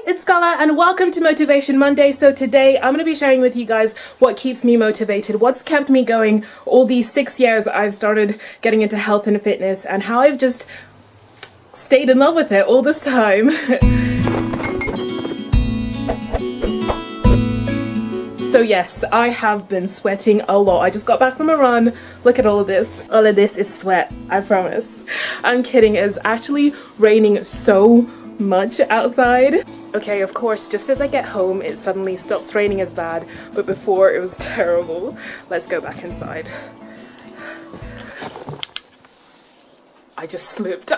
it's Scola and welcome to Motivation Monday. So today I'm going to be sharing with you guys what keeps me motivated, what's kept me going all these 6 years I've started getting into health and fitness, and how I've just stayed in love with it all this time. So yes, I have been sweating a lot. I just got back from a run. Look at all of this. All of this is sweat, I promise. I'm kidding, it's actually raining so much outside. Okay, of course, just as I get home, it suddenly stops raining as bad, but before it was terrible. Let's go back inside. I just slipped,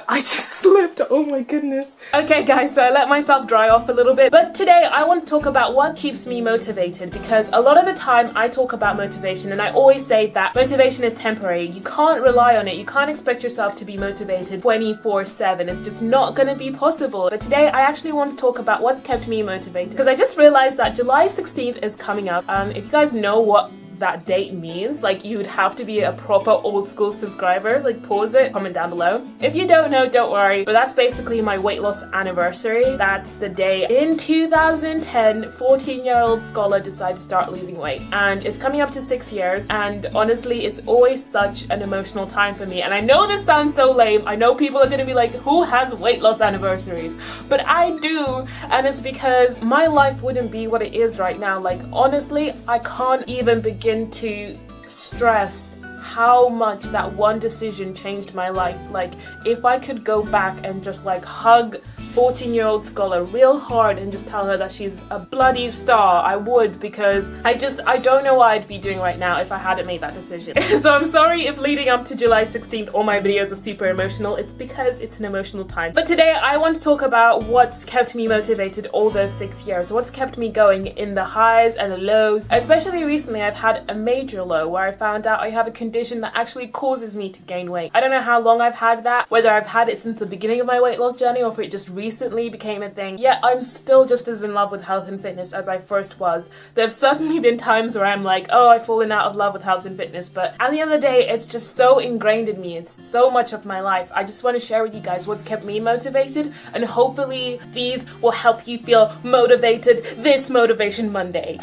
oh my goodness. Okay guys, so I let myself dry off a little bit, but today I want to talk about what keeps me motivated, because a lot of the time I talk about motivation and I always say that motivation is temporary. You can't rely on it, you can't expect yourself to be motivated 24/7, it's just not gonna be possible. But today I actually want to talk about what's kept me motivated, because I just realized that July 16th is coming up. If you guys know what that date means, like, you would have to be a proper old school subscriber. Like, pause it, comment down below. If you don't know, don't worry, but that's basically my weight loss anniversary. That's the day in 2010 14-year-old Scola decided to start losing weight, and it's coming up to 6 years, and honestly it's always such an emotional time for me. And I know this sounds so lame, I know people are gonna be like, who has weight loss anniversaries? But I do, and it's because my life wouldn't be what it is right now. Like, honestly, I can't even begin to stress how much that one decision changed my life. Like, if I could go back and just like hug 14-year-old Scola real hard and just tell her that she's a bloody star, I would, because I don't know what I'd be doing right now if I hadn't made that decision. So I'm sorry if leading up to July 16th all my videos are super emotional, it's because it's an emotional time. But today I want to talk about what's kept me motivated all those 6 years, what's kept me going in the highs and the lows. Especially recently I've had a major low where I found out I have a condition that actually causes me to gain weight. I don't know how long I've had that, whether I've had it since the beginning of my weight loss journey or if it just recently became a thing. Yet I'm still just as in love with health and fitness as I first was. There've certainly been times where I'm like, oh, I've fallen out of love with health and fitness, but at the end of the day, it's just so ingrained in me. It's so much of my life. I just want to share with you guys what's kept me motivated, and hopefully these will help you feel motivated this Motivation Monday.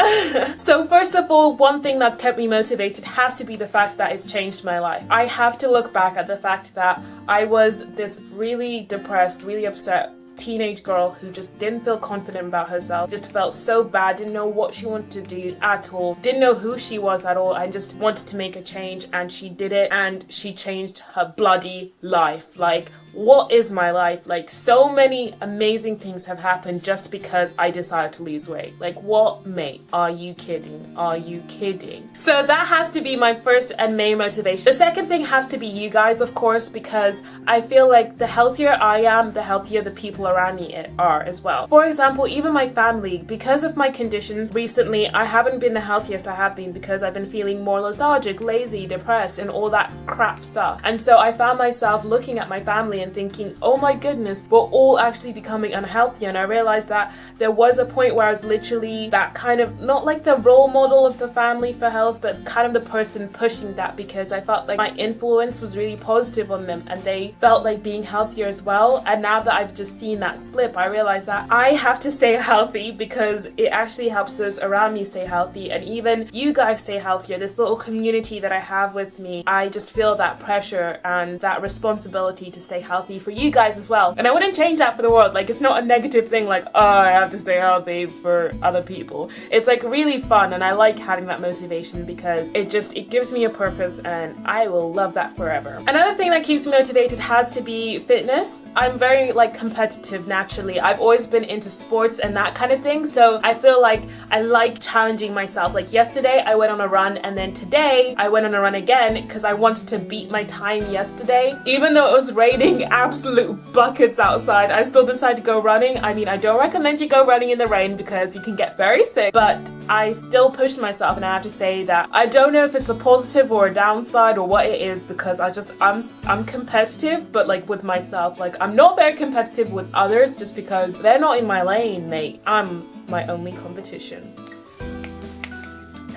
So first of all, one thing that's kept me motivated has to be the fact that it's changed my life. I have to look back at the fact that I was this really depressed, really upset teenage girl who just didn't feel confident about herself, just felt so bad, didn't know what she wanted to do at all, didn't know who she was at all, and just wanted to make a change, and she did it, and she changed her bloody life. Like, what is my life? Like, so many amazing things have happened just because I decided to lose weight. Like, what, mate? Are you kidding? Are you kidding? So that has to be my first and main motivation. The second thing has to be you guys, of course, because I feel like the healthier I am, the healthier the people around me are as well. For example, even my family, because of my condition recently, I haven't been the healthiest I have been because I've been feeling more lethargic, lazy, depressed, and all that crap stuff. And so I found myself looking at my family and thinking, oh my goodness, we're all actually becoming unhealthy. And I realized that there was a point where I was literally that kind of, not like the role model of the family for health, but kind of the person pushing that, because I felt like my influence was really positive on them and they felt like being healthier as well. And now that I've just seen that slip, I realized that I have to stay healthy because it actually helps those around me stay healthy, and even you guys stay healthier. This little community that I have with me, I just feel that pressure and that responsibility to stay healthy for you guys as well. And I wouldn't change that for the world. Like, it's not a negative thing like, oh, I have to stay healthy for other people. It's like really fun, and I like having that motivation because it gives me a purpose, and I will love that forever. Another thing that keeps me motivated has to be fitness. I'm very like competitive naturally. I've always been into sports and that kind of thing, so I feel like I like challenging myself. Like, yesterday I went on a run, and then today I went on a run again because I wanted to beat my time yesterday. Even though it was raining absolute buckets outside, I still decided to go running. I mean, I don't recommend you go running in the rain because you can get very sick, but I still pushed myself, and I have to say that I don't know if it's a positive or a downside or what it is, because I'm competitive, but like with myself. Like, I'm not very competitive with others just because they're not in my lane, mate. I'm my only competition.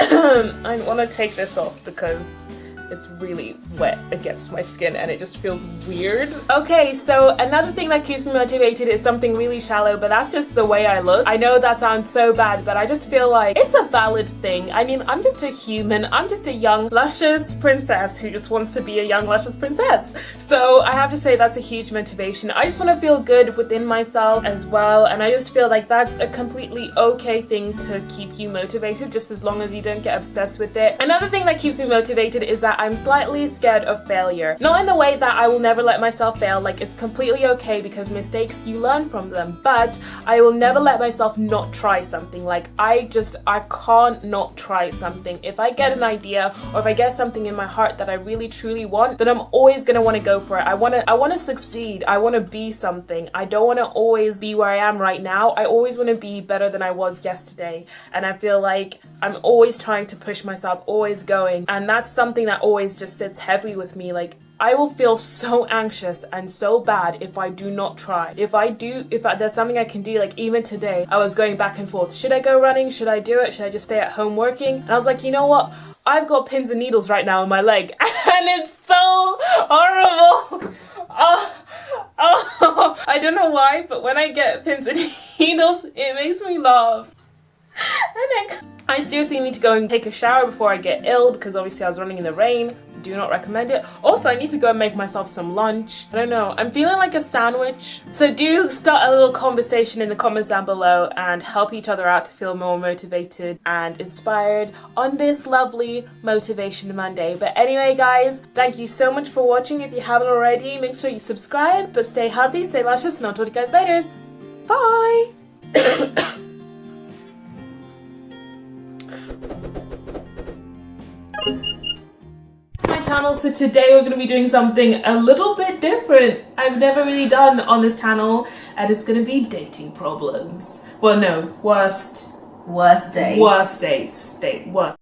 I want to take this off because it's really wet against my skin and it just feels weird. Okay, so another thing that keeps me motivated is something really shallow, but that's just the way I look. I know that sounds so bad, but I just feel like it's a valid thing. I mean, I'm just a human. I'm just a young, luscious princess who just wants to be a young, luscious princess. So I have to say that's a huge motivation. I just want to feel good within myself as well, and I just feel like that's a completely okay thing to keep you motivated, just as long as you don't get obsessed with it. Another thing that keeps me motivated is that I'm slightly scared of failure. Not in the way that I will never let myself fail, like it's completely okay because mistakes, you learn from them, but I will never let myself not try something. Like I can't not try something. If I get an idea or if I get something in my heart that I really truly want, then I'm always gonna want to go for it. I want to succeed. I want to be something. I don't want to always be where I am right now. I always want to be better than I was yesterday, and I feel like I'm always trying to push myself, always going, and that's something that always just sits heavy with me. Like I will feel so anxious and so bad if I do not try. If there's something I can do, like even today, I was going back and forth. Should I go running? Should I do it? Should I just stay at home working? And I was like, you know what? I've got pins and needles right now in my leg and it's so horrible. Oh, I don't know why, but when I get pins and needles, it makes me laugh. And I seriously need to go and take a shower before I get ill because obviously I was running in the rain. Do not recommend it. Also, I need to go and make myself some lunch. I don't know, I'm feeling like a sandwich. So do start a little conversation in the comments down below and help each other out to feel more motivated and inspired on this lovely Motivation Monday. But anyway guys, thank you so much for watching. If you haven't already, make sure you subscribe, but stay healthy, stay luscious, and I'll talk to you guys later. Bye! Channel. So today we're going to be doing something a little bit different I've never really done on this channel, and it's going to be dating problems. Well, no, worst dates.